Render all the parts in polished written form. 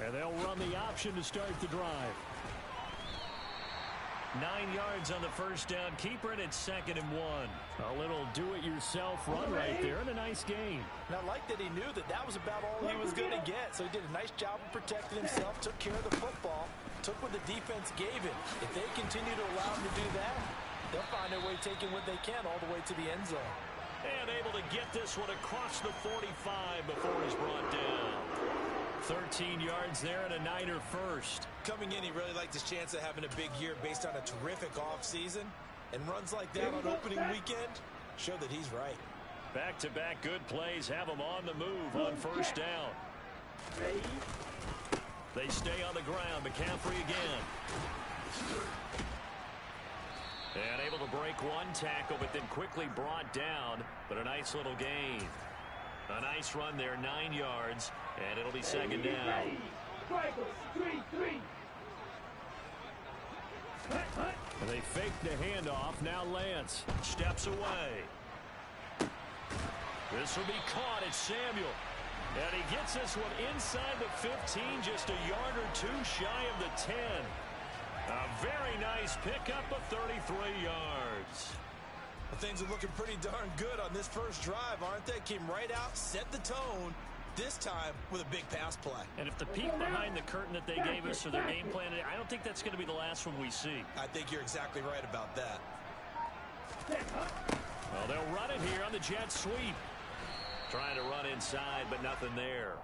And they'll run the option to start the drive. 9 yards on the first down. Keeper it at 2nd and 1. A little do-it-yourself run right there and a nice gain. And I like that he knew that that was about all he was going to get. So he did a nice job of protecting himself, took care of the football, took what the defense gave him. If they continue to allow him to do that, they'll find their way taking what they can all the way to the end zone. And able to get this one across the 45 before he's brought down. 13 yards there and a Niner first. Coming in, he really liked his chance of having a big year based on a terrific offseason. And runs like that on opening weekend show that he's right. Back-to-back good plays have him on the move on first down. They stay on the ground. McCaffrey again. And able to break one tackle, but then quickly brought down. But a nice little gain. A nice run there, 9 yards, and it'll be 2nd down. And they fake the handoff. Now Lance steps away. This will be caught. It's Samuel. And he gets this one inside the 15, just a yard or two shy of the 10. A very nice pickup of 33 yards. Well, things are looking pretty darn good on this first drive, aren't they? Came right out, set the tone, this time with a big pass play. And if the peek behind the curtain that they gave us or their game plan, I don't think that's going to be the last one we see. I think you're exactly right about that. Well, they'll run it here on the jet sweep. Trying to run inside, but nothing there.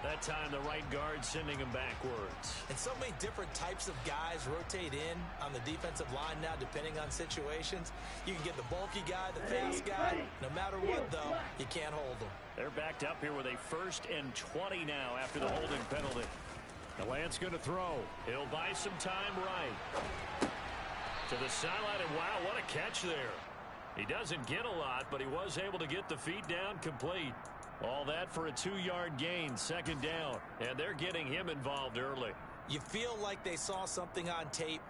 That time the right guard sending him backwards. And so many different types of guys rotate in on the defensive line now depending on situations. You can get the bulky guy, the fast guy. No matter what, though, you can't hold them. They're backed up here with a 1st and 20 now after the holding penalty. The Lance going to throw. He'll buy some time right. To the sideline, and wow, what a catch there. He doesn't get a lot, but he was able to get the feet down complete. All that for a 2-yard gain, 2nd down. And they're getting him involved early. You feel like they saw something on tape,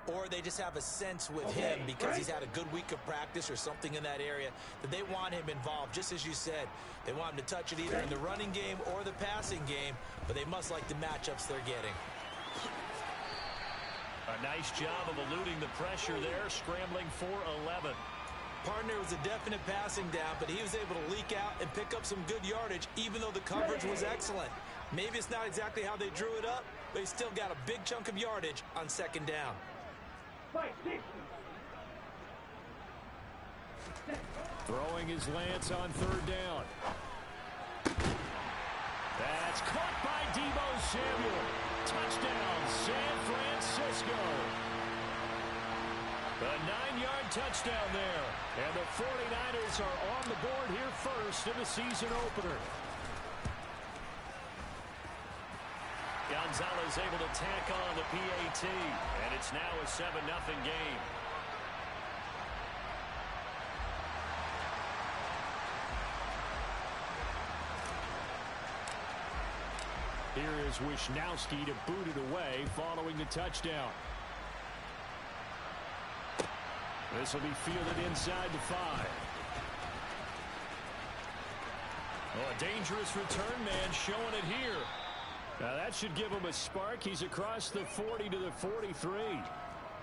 or they just have a sense with him because he's had a good week of practice or something in that area that they want him involved. Just as you said, they want him to touch it either in the running game or the passing game, but they must like the matchups they're getting. A nice job of eluding the pressure there, scrambling for 11. Partner was a definite passing down, but he was able to leak out and pick up some good yardage, even though the coverage was excellent. Maybe it's not exactly how they drew it up, but he still got a big chunk of yardage on 2nd down. Throwing his Lance on 3rd down. That's caught by Deebo Samuel. Touchdown, San Francisco. A 9-yard touchdown there. And the 49ers are on the board here first in the season opener. Gonzalez able to tack on the PAT. And it's now a 7-0 game. Here is Wisnowski to boot it away following the touchdown. This will be fielded inside the 5. Oh, a dangerous return man showing it here. Now that should give him a spark. He's across the 40 to the 43.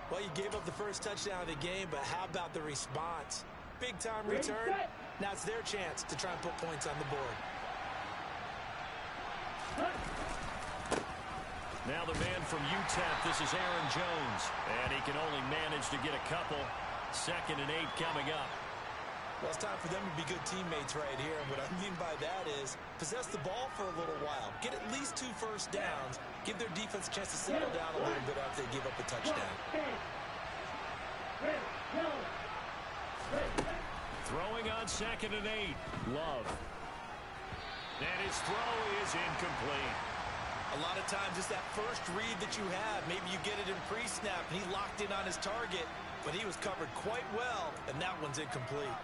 Well, you gave up the first touchdown of the game, but how about the response? Big-time return. Now it's their chance to try and put points on the board. Now the man from UTEP, this is Aaron Jones. And he can only manage to get a couple. 2nd and 8 coming up. Well, it's time for them to be good teammates right here. And what I mean by that is possess the ball for a little while. Get at least 2 first downs. Give their defense a chance to settle down a little bit after they give up a touchdown. Throwing on 2nd and 8. Love. And his throw is incomplete. A lot of times it's that first read that you have. Maybe you get it in pre-snap and he locked in on his target, but he was covered quite well, and that one's incomplete.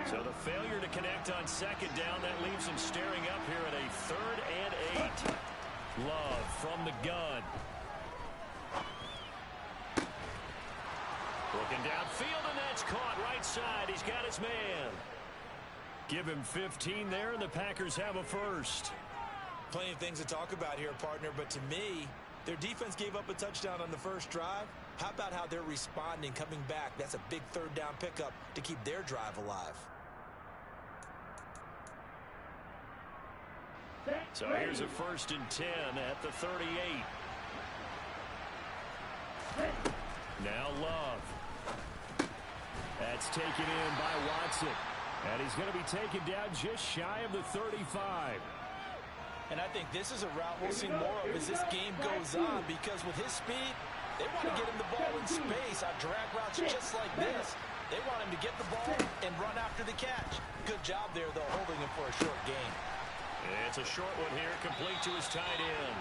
So the failure to connect on 2nd down, that leaves him staring up here at a 3rd and 8. Love from the gun. downfield, and that's caught right side. He's got his man. Give him 15 there, and the Packers have a first. Plenty of things to talk about here, partner, but to me, their defense gave up a touchdown on the first drive. How about how they're responding, coming back? That's a big third down pickup to keep their drive alive. So here's a 1st and 10 at the 38. Now Love. That's taken in by Watson. And he's going to be taken down just shy of the 35. And I think this is a route we'll see more of as this game goes on, because with his speed, they want to get him the ball in space on drag routes just like this. They want him to get the ball and run after the catch. Good job there, though, holding him for a short gain. It's a short one here, complete to his tight end.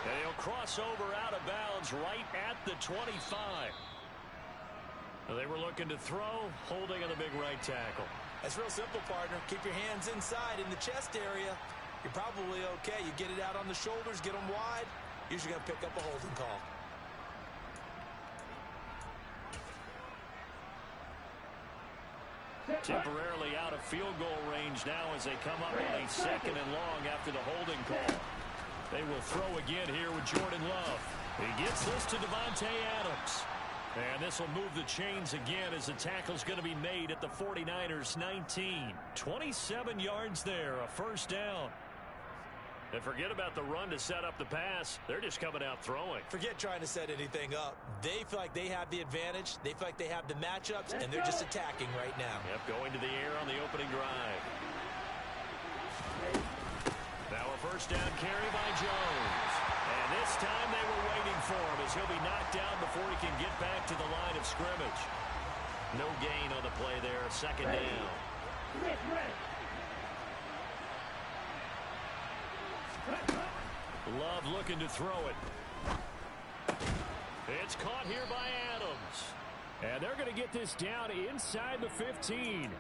And he'll cross over out of bounds right at the 25. They were looking to throw, holding on the big right tackle. That's real simple, partner. Keep your hands inside in the chest area. You're probably okay. You get it out on the shoulders, get them wide. Usually going to pick up a holding call. Temporarily out of field goal range now as they come up on a 2nd and long after the holding call. They will throw again here with Jordan Love. He gets this to Davante Adams. And this will move the chains again as the tackle's going to be made at the 49ers 19. 27 yards there, a 1st down. And forget about the run to set up the pass. They're just coming out throwing. Forget trying to set anything up. They feel like they have the advantage. They feel like they have the matchups, and they're just attacking right now. Yep, going to the air on the opening drive. Now a 1st down carry by Jones. And this time they were waiting for him as he'll be knocked down before he can get back to the line of scrimmage. No gain on the play there, 2nd down. Love looking to throw it. It's caught here by Adams. And they're going to get this down inside the 15.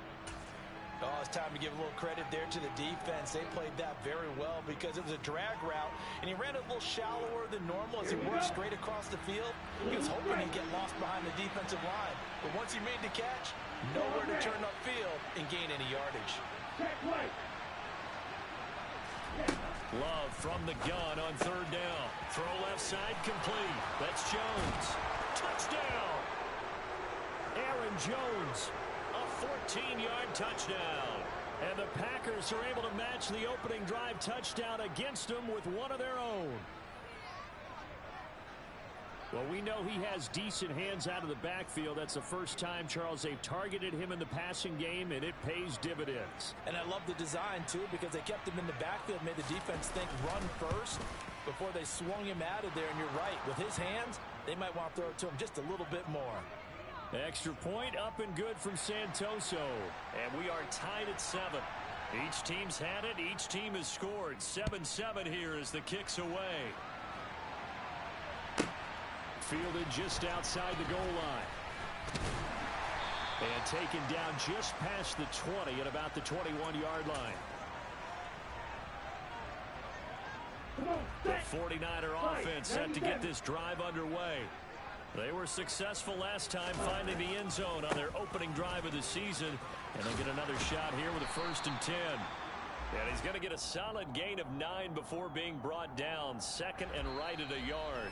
Oh, it's time to give a little credit there to the defense. They played that very well because it was a drag route, and he ran it a little shallower than normal as he worked straight across the field. He was hoping he'd get lost behind the defensive line. But once he made the catch, nowhere to turn upfield and gain any yardage. Love from the gun on 3rd down. Throw left side complete. That's Jones. Touchdown! Aaron Jones. A 14-yard touchdown. And the Packers are able to match the opening drive touchdown against them with one of their own. Well, we know he has decent hands out of the backfield. That's the first time, Charles, they've targeted him in the passing game, and it pays dividends. And I love the design, too, because they kept him in the backfield, made the defense think run first before they swung him out of there. And you're right, with his hands, they might want to throw it to him just a little bit more. Extra point up and good from Santoso. And we are tied at 7. Each team's had it. Each team has scored. 7-7 here as the kick's away. Fielded just outside the goal line. And taken down just past the 20 at about the 21-yard line. The 49er offense set to get this drive underway. They were successful last time finding the end zone on their opening drive of the season. And they'll get another shot here with a 1st and 10. And he's going to get a solid gain of 9 before being brought down. 2nd and right at a yard.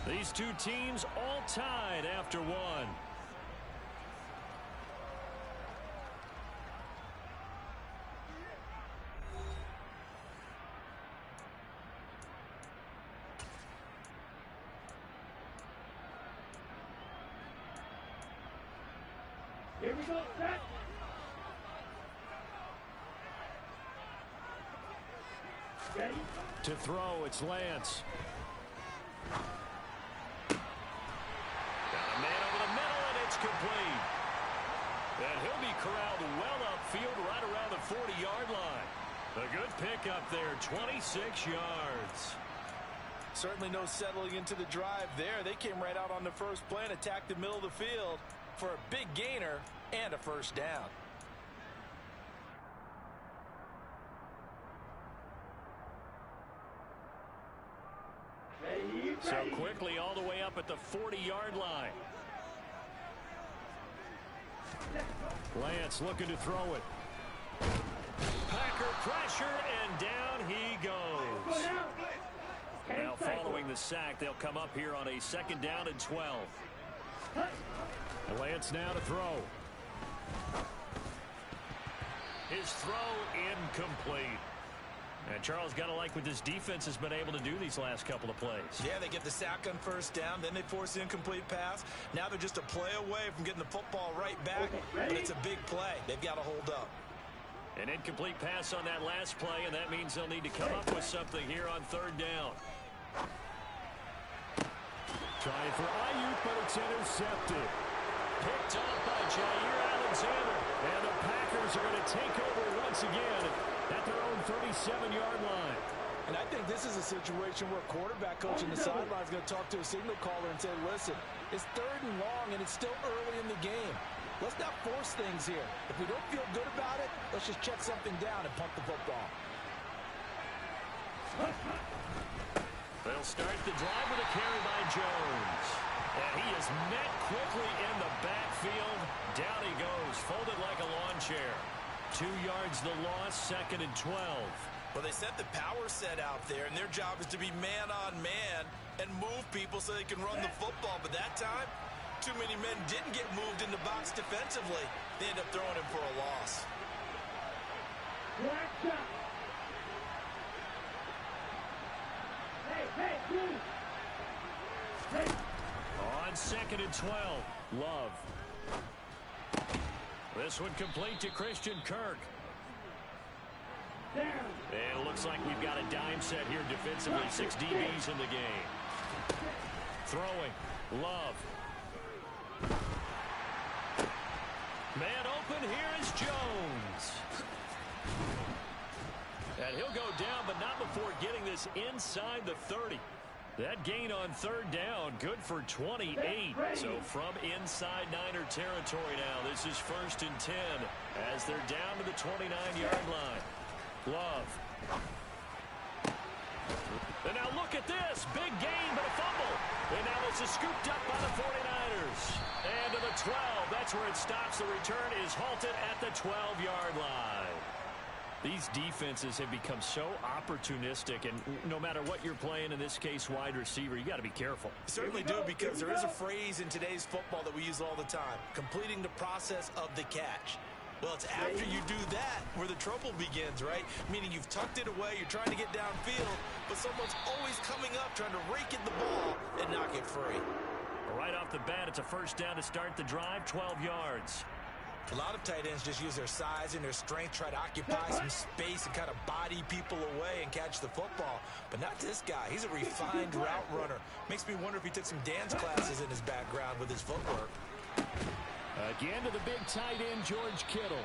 These two teams all tied after 1. Here we go, set. Ready? To throw, it's Lance. Got a man over the middle, and it's complete. And he'll be corralled well upfield right around the 40-yard line. A good pickup there, 26 yards. Certainly no settling into the drive there. They came right out on the first play and attacked the middle of the field for a big gainer and a 1st down. So quickly all the way up at the 40-yard line. Lance looking to throw it. Packer pressure, and down he goes. Now following the sack, they'll come up here on a 2nd down and 12. Lance now to throw. His throw incomplete. And Charles, got to like what this defense has been able to do these last couple of plays. Yeah, they get the sack on 1st down, then they force the incomplete pass. Now they're just a play away from getting the football right back, but it's a big play. They've got to hold up. An incomplete pass on that last play, and that means they'll need to come up with something here on 3rd down. Trying for Ayuk, but it's intercepted. Picked up by Jair Alexander. And the Packers are going to take over once again at their own 37-yard line. And I think this is a situation where quarterback coach on the sideline is going to talk to a signal caller and say, listen, it's 3rd and long, and it's still early in the game. Let's not force things here. If we don't feel good about it, let's just check something down and punt the football. They'll start the drive with a carry by Jones. And he is met quickly in the backfield. Down he goes, folded like a lawn chair. 2 yards the loss, 2nd and 12. Well, they set the power set out there, and their job is to be man-on-man and move people so they can run the football. But that time, too many men didn't get moved in the box defensively. They end up throwing him for a loss. On 2nd and 12, Love. This one complete to Christian Kirk. And it looks like we've got a dime set here defensively. 6 DBs in the game. Throwing. Love. Man open. Here is Jones. And he'll go down, but not before getting this inside the 30. That gain on 3rd down, good for 28. So from inside Niner territory now, this is 1st and 10 as they're down to the 29-yard line. Love. And now look at this. Big gain, but a fumble. And now this is scooped up by the 49ers. And to the 12. That's where it stops. The return is halted at the 12-yard line. These defenses have become so opportunistic, and no matter what you're playing, in this case wide receiver, you got to be careful. Certainly do, because there is a phrase in today's football that we use all the time, completing the process of the catch. Well, it's after you do that where the trouble begins, right? Meaning you've tucked it away, you're trying to get downfield, but someone's always coming up trying to rake at the ball and knock it free. Right off the bat, it's a 1st down to start the drive, 12 yards. A lot of tight ends just use their size and their strength, try to occupy some space and kind of body people away and catch the football. But not this guy. He's a refined route runner. Makes me wonder if he took some dance classes in his background with his footwork. Again to the big tight end, George Kittle.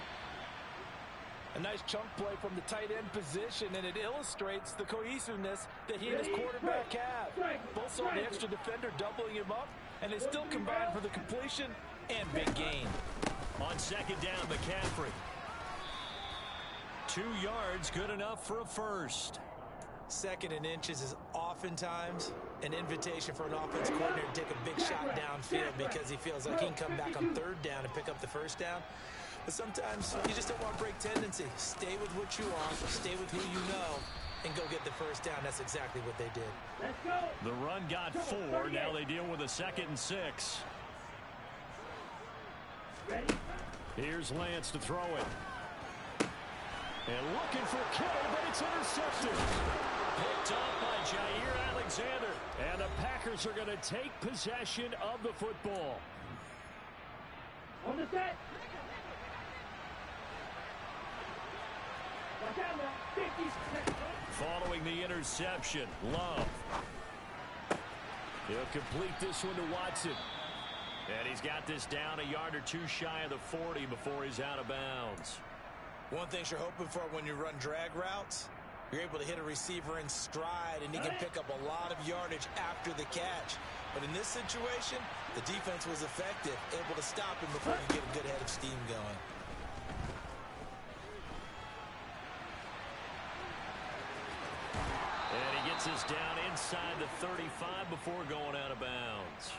A nice chunk play from the tight end position, and it illustrates the cohesiveness that he and his quarterback have. Both saw the extra defender doubling him up, and they still combined for the completion and big gain. On 2nd down, McCaffrey. 2 yards, good enough for a 1st. 2nd and inches is oftentimes an invitation for an offense coordinator to take a big shot downfield because he feels like he can come back on 3rd down and pick up the 1st down. But sometimes you just don't want break tendency. Stay with what you want, stay with who you know, and go get the 1st down. That's exactly what they did. Let's go. The run got 4. Now they deal with a 2nd and 6. Ready? Here's Lance to throw it. And looking for Kittle, but it's intercepted. Picked up by Jair Alexander. And the Packers are going to take possession of the football. On the set. Watch out now. 50 seconds. Following the interception, Love. He'll complete this one to Watson. And he's got this down a yard or 2 shy of the 40 before he's out of bounds. One thing you're hoping for when you run drag routes, you're able to hit a receiver in stride, and he can pick up a lot of yardage after the catch. But in this situation, the defense was effective, able to stop him before he could get a good head of steam going. And he gets us down inside the 35 before going out of bounds.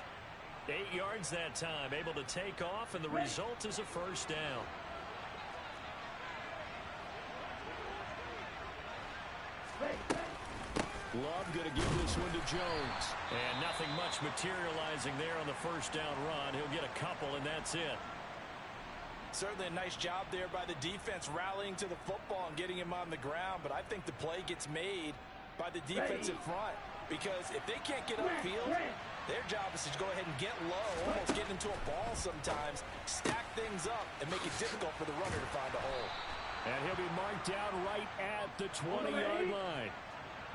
8 yards that time, able to take off, and the result is a first down. Love going to give this one to Jones. And nothing much materializing there on the first down run. He'll get a couple, and that's it. Certainly a nice job there by the defense rallying to the football and getting him on the ground, but I think the play gets made by the defensive front, because if they can't get upfield, their job is to go ahead and get low, almost get into a ball sometimes, stack things up, and make it difficult for the runner to find a hole. And he'll be marked down right at the 20-yard line.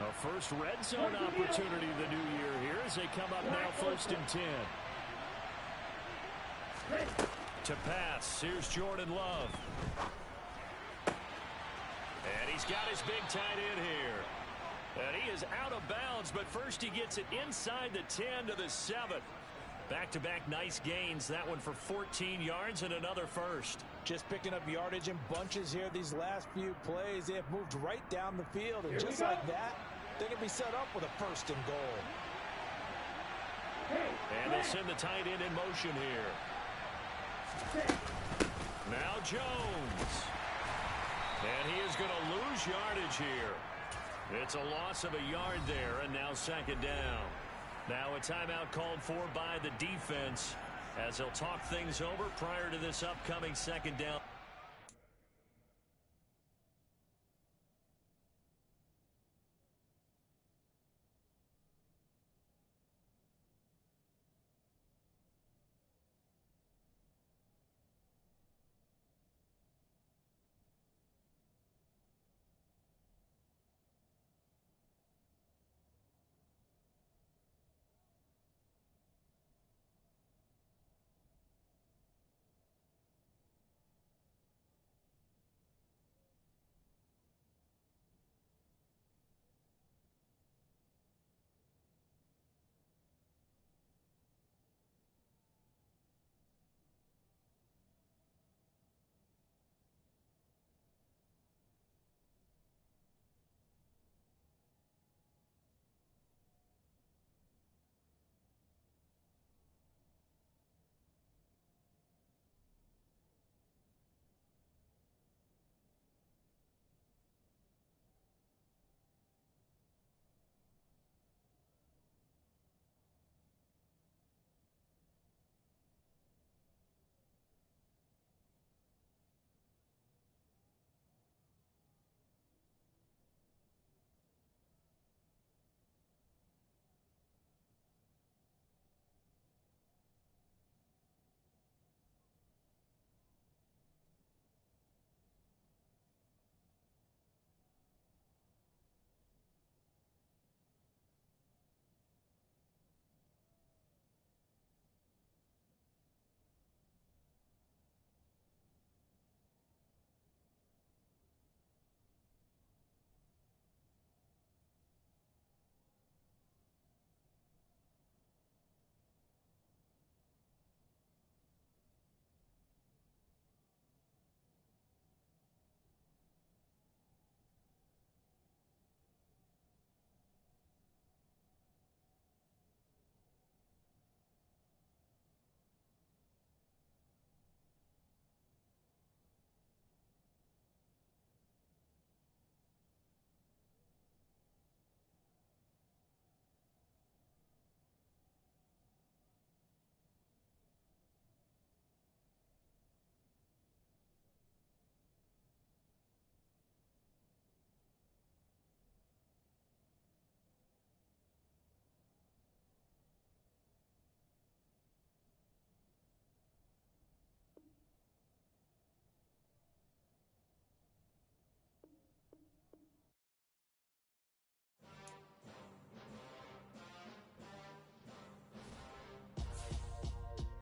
A first red zone opportunity of the new year here as they come up now 1st and 10. To pass, here's Jordan Love. And he's got his big tight end here. And he is out of bounds, but first he gets it inside the 10 to the 7. Back-to-back nice gains. That one for 14 yards and another first. Just picking up yardage in bunches here these last few plays. They have moved right down the field, and just like that, they can be set up with a 1st and goal. And they'll send the tight end in motion here. Now Jones. And he is going to lose yardage here. It's a loss of a yard there, and now 2nd down. Now a timeout called for by the defense as they'll talk things over prior to this upcoming 2nd down.